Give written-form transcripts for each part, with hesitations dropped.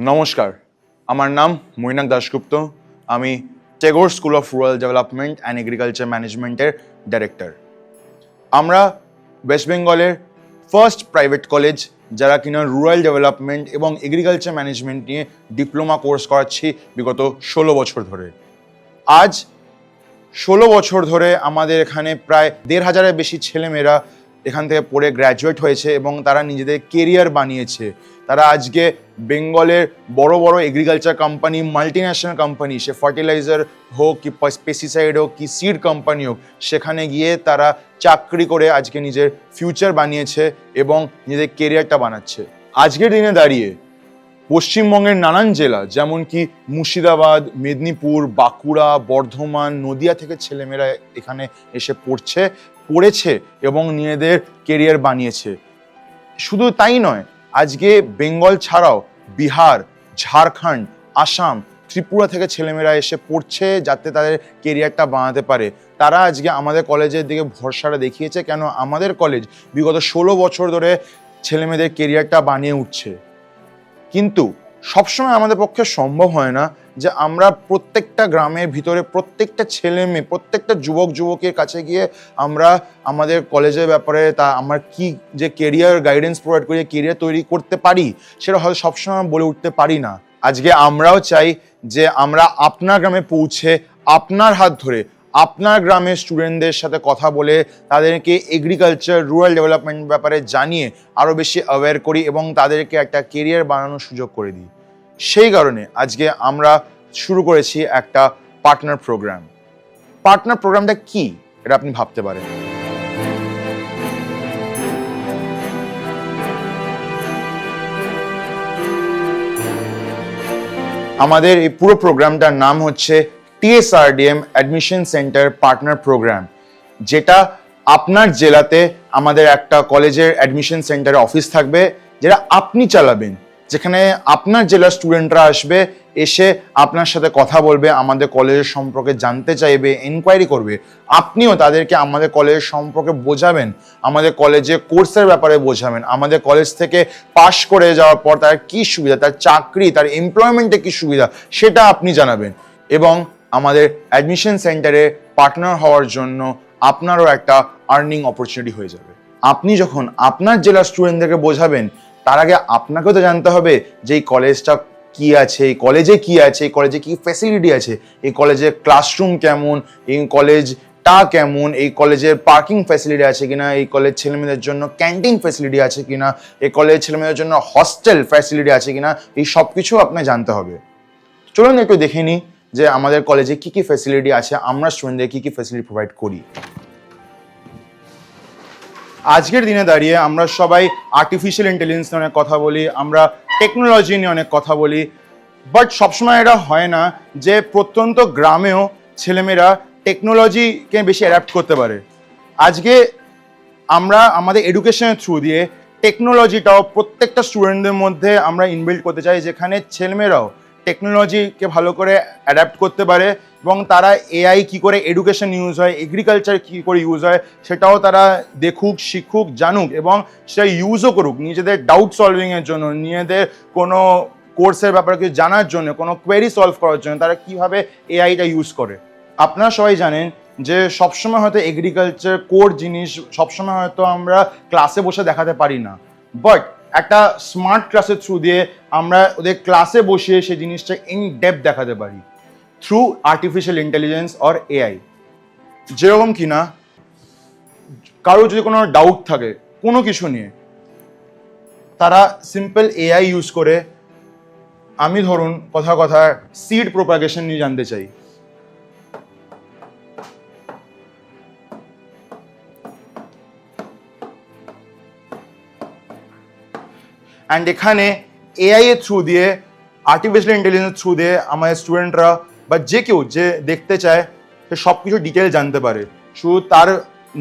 নমস্কার, আমার নাম মৈনাক দাশগুপ্ত। আমি Tagore school of rural development and agriculture ম্যানেজমেন্টের ডাইরেক্টর। আমরা ওয়েস্ট বেঙ্গলের ফার্স্ট প্রাইভেট কলেজ যারা কিনা রুরাল ডেভেলপমেন্ট এবং এগ্রিকালচার ম্যানেজমেন্ট নিয়ে ডিপ্লোমা কোর্স করাচ্ছি বিগত 16 বছর ধরে। আজ 16 বছর ধরে আমাদের এখানে প্রায় 1,500-এর বেশি ছেলেমেয়েরা এখান থেকে পড়ে গ্র্যাজুয়েট হয়েছে এবং তারা নিজেদের কেরিয়ার বানিয়েছে। তারা আজকে বেঙ্গলের বড় বড় এগ্রিকালচার কোম্পানি, মাল্টিন্যাশনাল কোম্পানি, সে ফার্টিলাইজার হোক কি পেস্টিসাইড হোক কি সিড কোম্পানি হোক, সেখানে গিয়ে তারা চাকরি করে আজকে নিজের ফিউচার বানিয়েছে এবং নিজেদের কেরিয়ারটা বানাচ্ছে। আজকের দিনে দাঁড়িয়ে পশ্চিমবঙ্গের নানান জেলা যেমন কি মুর্শিদাবাদ, মেদিনীপুর, বাঁকুড়া, বর্ধমান, নদিয়া থেকে ছেলেমেয়েরা এখানে এসে পড়েছে এবং নিজেদের কেরিয়ার বানিয়েছে। শুধু তাই নয়, আজকে বেঙ্গল ছাড়াও বিহার, ঝাড়খণ্ড, আসাম, ত্রিপুরা থেকে ছেলেমেয়েরা এসে পড়ছে যাতে তাদের কেরিয়ারটা বানাতে পারে। তারা আজকে আমাদের কলেজের দিকে ভরসাটা দেখিয়েছে, কেন আমাদের কলেজ বিগত 16 বছর ধরে ছেলেমেয়েদের কেরিয়ারটা বানিয়ে উঠছে। কিন্তু সবসময় আমাদের পক্ষে সম্ভব হয় না যে আমরা প্রত্যেকটা গ্রামের ভিতরে প্রত্যেকটা ছেলে মেয়ে, প্রত্যেকটা যুবক যুবকের কাছে গিয়ে আমরা আমাদের কলেজের ব্যাপারে আমরা কি যে কেরিয়ার গাইডেন্স প্রোভাইড করে কেরিয়ার তৈরি করতে পারি সেটা হয়তো সবসময় বলে উঠতে পারি না। আজকে আমরাও চাই যে আমরা আপনার গ্রামে পৌঁছে আপনার হাত ধরে আপনার গ্রামের স্টুডেন্টদের সাথে কথা বলে তাদেরকে এগ্রিকালচার রুরাল ডেভেলপমেন্ট ব্যাপারে জানিয়ে আরও বেশি অ্যাওয়্যার করি এবং তাদেরকে একটা কেরিয়ার বানানোর সুযোগ করে দিই। সেই কারণে আজকে আমরা শুরু করেছি একটা পার্টনার প্রোগ্রাম। পার্টনার প্রোগ্রামটা কি এটা আপনি ভাবতে পারেন। আমাদের এই পুরো প্রোগ্রামটার নাম হচ্ছে TSRDM admission centre partner programme, যেটা আপনার জেলাতে আমাদের একটা কলেজের অ্যাডমিশন সেন্টারে অফিস থাকবে যেটা আপনি চালাবেন, যেখানে আপনার জেলার স্টুডেন্টরা আসবে, এসে আপনার সাথে কথা বলবে, আমাদের কলেজের সম্পর্কে জানতে চাইবে, এনকোয়ারি করবে। আপনিও তাদেরকে আমাদের কলেজের সম্পর্কে বোঝাবেন, আমাদের কলেজে কোর্সের ব্যাপারে বোঝাবেন, আমাদের কলেজ থেকে পাশ করে যাওয়ার পর তার কী সুবিধা, তার চাকরি, তার এমপ্লয়মেন্টে কী সুবিধা সেটা আপনি জানাবেন। এবং আমাদের অ্যাডমিশন সেন্টারে পার্টনার হওয়ার জন্য আপনারও একটা আর্নিং অপরচুনিটি হয়ে যাবে। আপনি যখন আপনার জেলার স্টুডেন্টদেরকে বোঝাবেন, তার আগে আপনাকেও তো জানতে হবে যে এই কলেজটা কি আছে, এই কলেজে কি আছে, এই কলেজে কি ফ্যাসিলিটি আছে, এই কলেজের ক্লাসরুম কেমন, এই কলেজটা কেমন, এই কলেজের পার্কিং ফ্যাসিলিটি আছে কিনা, এই কলেজ ছেলেমেয়েদের জন্য ক্যান্টিন ফ্যাসিলিটি আছে কিনা, এই কলেজ ছেলেমেয়েদের জন্য হস্টেল ফ্যাসিলিটি আছে কিনা, এই সব কিছু আপনাকে জানতে হবে। চলুন একটু দেখে নিই যে আমাদের কলেজে কি কি ফ্যাসিলিটি আছে, আমরা স্টুডেন্টদের কি কি ফ্যাসিলিটি প্রোভাইড করি। আজকের দিনে দাঁড়িয়ে আমরা সবাই আর্টিফিশিয়াল ইন্টেলিজেন্স নিয়ে অনেক কথা বলি, আমরা টেকনোলজি নিয়ে অনেক কথা বলি, বাট সবসময় এটা হয় না যে প্রত্যন্ত গ্রামেও ছেলেমেয়েরা টেকনোলজিকে বেশি অ্যাডাপ্ট করতে পারে। আজকে আমরা আমাদের এডুকেশনের থ্রু দিয়ে টেকনোলজিটাও প্রত্যেকটা স্টুডেন্টদের মধ্যে আমরা ইনবিল্ড করতে চাই, যেখানে ছেলেমেয়েরাও টেকনোলজিকে ভালো করে অ্যাডাপ্ট করতে পারে এবং তারা এআই কী করে এডুকেশন ইউজ হয়, এগ্রিকালচার কী করে ইউজ হয় সেটাও তারা দেখুক, শিখুক, জানুক এবং সেটা ইউজও করুক নিজেদের ডাউট সলভিংয়ের জন্য, নিজেদের কোনো কোর্সের ব্যাপারে কিছু জানার জন্য, কোনো কোয়েরি সলভ করার জন্য তারা কীভাবে এআইটা ইউজ করে। আপনারা সবাই জানেন যে সবসময় হয়তো এগ্রিকালচার কোর জিনিস সবসময় হয়তো আমরা ক্লাসে বসে দেখাতে পারি না, বাট একটা স্মার্ট ক্লাসের থ্রু দিয়ে আমরা ওদের ক্লাসে বসিয়ে সেই জিনিসটা ইন ডেপথ দেখাতে পারি through artificial intelligence or AI. যেরকম কিনা কারো যদি কোনো ডাউট থাকে কোনো কিছু নিয়ে, তারা সিম্পল এআই ইউজ করে, আমি ধরুন কথা সিড প্রোপাগেশন নিয়ে জানতে চাই, অ্যান্ড এখানে এআই এর থ্রু দিয়ে, আর্টিফিশিয়াল ইন্টেলিজেন্সের থ্রু দিয়ে আমাদের স্টুডেন্টরা বা যে কেউ যে দেখতে চায় সে সব কিছু ডিটেল জানতে পারে। শুধু তার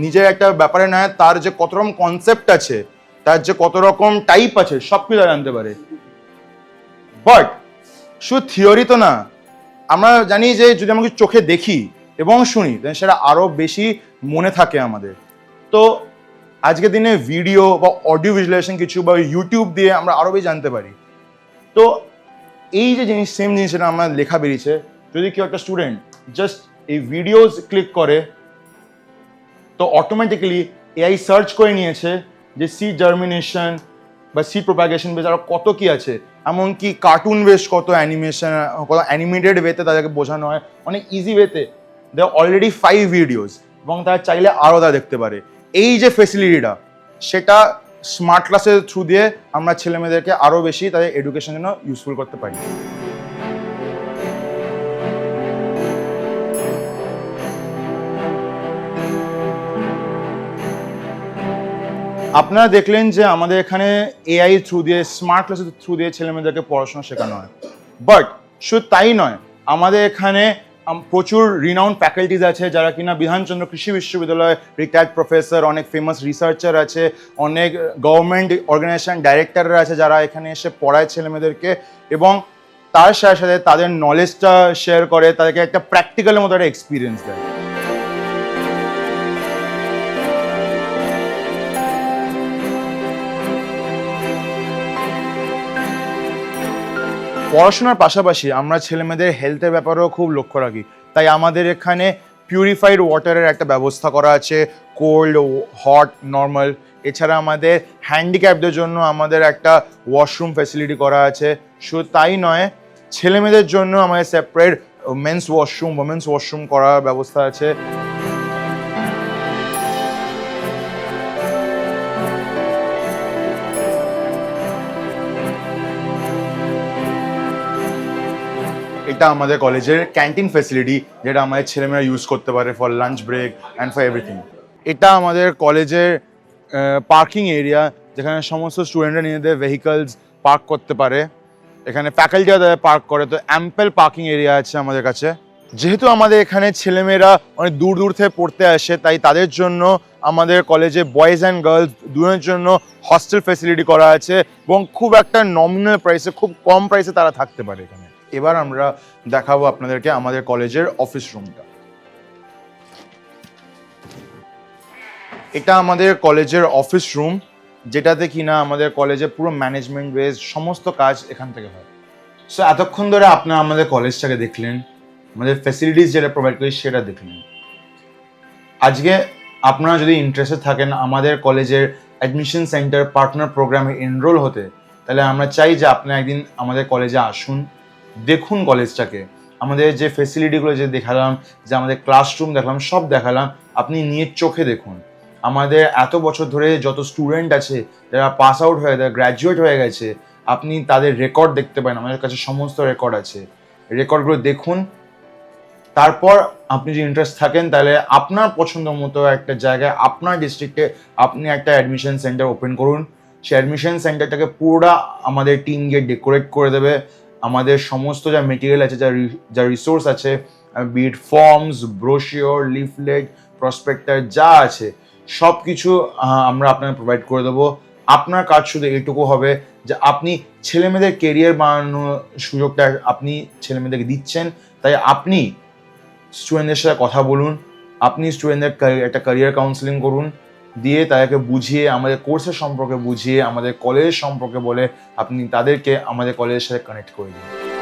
নিজের একটা ব্যাপারে নয়, তার যে কত রকম কনসেপ্ট আছে, তার যে কত রকম টাইপ আছে সব কিছু জানতে পারে। বাট শুধু থিওরি তো না, আমরা জানি যে যদি আমরা চোখে দেখি এবং শুনি সেটা আরও বেশি মনে থাকে আমাদের। তো আজকের দিনে ভিডিও বা অডিও ভিজুয়ালাইজেশন কিছু বা ইউটিউব দিয়ে আমরা আরও বেশি জানতে পারি। তো এই যে সেম জিনিস এটা আমার লেখা বেরিয়েছে, যদি কেউ একটা স্টুডেন্ট জাস্ট এই ভিডিওস ক্লিক করে, তো অটোমেটিক্যালি এআই সার্চ করে নিয়েছে যে সিড জার্মিনেশন বা সিড প্রোপাগেশন বেস আরও কত কি আছে, এমনকি কার্টুন বেস কত অ্যানিমেশন, কত অ্যানিমেটেড ওয়েতে তাদেরকে বোঝানো হয়, অনেক ইজি ওয়েতে। দে আর অলরেডি 5 ভিডিওস, এবং তারা চাইলে আরও তারা দেখতে পারে। এই যে ফেসিলিটিটা, সেটা স্মার্ট ক্লাসের থ্রু দিয়ে আমরা ছেলেমেয়েদেরকে আরও বেশি তাদের এডুকেশনের জন্য ইউজফুল করতে পারি। আপনারা দেখলেন যে আমাদের এখানে এআই থ্রু দিয়ে, স্মার্ট ক্লাসের থ্রু দিয়ে ছেলেমেয়েদেরকে পড়াশোনা শেখানো হয়। বাট শুধু তাই নয়, আমাদের এখানে প্রচুর রিনাউন্ড ফ্যাকাল্টিজ আছে যারা কিনা বিধানচন্দ্র কৃষি বিশ্ববিদ্যালয় রিটায়ার্ড প্রফেসর, অনেক ফেমাস রিসার্চার আছে, অনেক গভর্নমেন্ট অর্গানাইজেশন ডাইরেক্টররা আছে যারা এখানে এসে পড়ায় ছেলেমেয়েদেরকে, এবং তার সাথে সাথে তাদের নলেজটা শেয়ার করে, তাদেরকে একটা প্র্যাকটিক্যালের মতো একটা এক্সপিরিয়েন্স দেয়। পড়াশোনার পাশাপাশি আমরা ছেলেমেয়েদের হেলথের ব্যাপারেও খুব লক্ষ্য রাখি। তাই আমাদের এখানে পিউরিফাইড ওয়াটারের একটা ব্যবস্থা করা আছে, কোল্ড, হট, নর্মাল। এছাড়া আমাদের হ্যান্ডিক্যাপদের জন্য আমাদের একটা ওয়াশরুম ফ্যাসিলিটি করা আছে। শুধু তাই নয়, ছেলেমেয়েদের জন্য আমাদের separate men's washroom, women's washroom করার ব্যবস্থা আছে। এটা আমাদের কলেজের ক্যান্টিন ফ্যাসিলিটি, যেটা আমাদের ছেলেমেয়েরা ইউজ করতে পারে for lunch break and for everything. এটা আমাদের কলেজের পার্কিং এরিয়া, যেখানে সমস্ত স্টুডেন্টরা নিজেদের ভেহিকলস পার্ক করতে পারে। এখানে ফ্যাকাল্টিরা তাদের পার্ক করে, তো অ্যাম্পেল পার্কিং এরিয়া আছে আমাদের কাছে। যেহেতু আমাদের এখানে ছেলেমেয়েরা অনেক দূর দূর থেকে পড়তে আসে, তাই তাদের জন্য আমাদের কলেজে বয়েজ অ্যান্ড গার্লস দুজনের জন্য হস্টেল ফ্যাসিলিটি করা আছে, এবং খুব একটা নমিনাল প্রাইসে, খুব কম প্রাইসে তারা থাকতে পারে এখানে। এবার আমরা দেখাবো আপনাদেরকে আমাদের কলেজের অফিস রুমটা। এটা আমাদের কলেজের অফিস রুম, যেটাতে কিনা আমাদের কলেজে পুরো ম্যানেজমেন্ট বেস সমস্ত কাজ এখান থেকে হয়। সো এতক্ষণ ধরে আপনারা আমাদের কলেজটাকে দেখলেন, আমাদের ফ্যাসিলিটিস যেটা প্রোভাইড করি সেটা দেখলেন। আজকে আপনারা যদি ইন্টারেস্টেড থাকেন আমাদের কলেজের অ্যাডমিশন সেন্টার পার্টনার প্রোগ্রামে এনরোল হতে, তাহলে আমরা চাই যে আপনি একদিন আমাদের কলেজে আসুন, দেখুন কলেজটাকে, আমাদের যে ফেসিলিটিগুলো যে দেখালাম, যে আমাদের ক্লাসরুম দেখালাম, সব দেখালাম, আপনি নিজের চোখে দেখুন। আমাদের এত বছর ধরে যত স্টুডেন্ট আছে যারা পাস আউট হয়ে যায়, গ্র্যাজুয়েট হয়ে গেছে, আপনি তাদের রেকর্ড দেখতে পান, আমাদের কাছে সমস্ত রেকর্ড আছে। রেকর্ডগুলো দেখুন, তারপর আপনি যদি ইন্টারেস্ট থাকেন তাহলে আপনার পছন্দ মতো একটা জায়গায় আপনার ডিস্ট্রিক্টে আপনি একটা অ্যাডমিশন সেন্টার ওপেন করুন। সেই অ্যাডমিশন সেন্টারটাকে পুরোটা আমাদের টিম গিয়ে ডেকোরেট করে দেবে। আমাদের সমস্ত যা মেটেরিয়াল আছে, যা রিসোর্স আছে, বিট ফর্মস, ব্রোশিওর, লিফলেট, প্রসপেক্টার যা আছে সব কিছু আমরা আপনাকে প্রোভাইড করে দেবো। আপনার কাজ শুধু এইটুকু হবে যে আপনি ছেলেমেয়েদের কেরিয়ার বানানোর সুযোগটা আপনি ছেলেমেয়েদেরকে দিচ্ছেন, তাই আপনি স্টুডেন্টদের সাথে কথা বলুন, আপনি স্টুডেন্টদের একটা ক্যারিয়ার কাউন্সেলিং করুন, দিয়ে তাদেরকে বুঝিয়ে, আমাদের কোর্সের সম্পর্কে বুঝিয়ে, আমাদের কলেজ সম্পর্কে বলে আপনি তাদেরকে আমাদের কলেজের সাথে কানেক্ট করে দিন।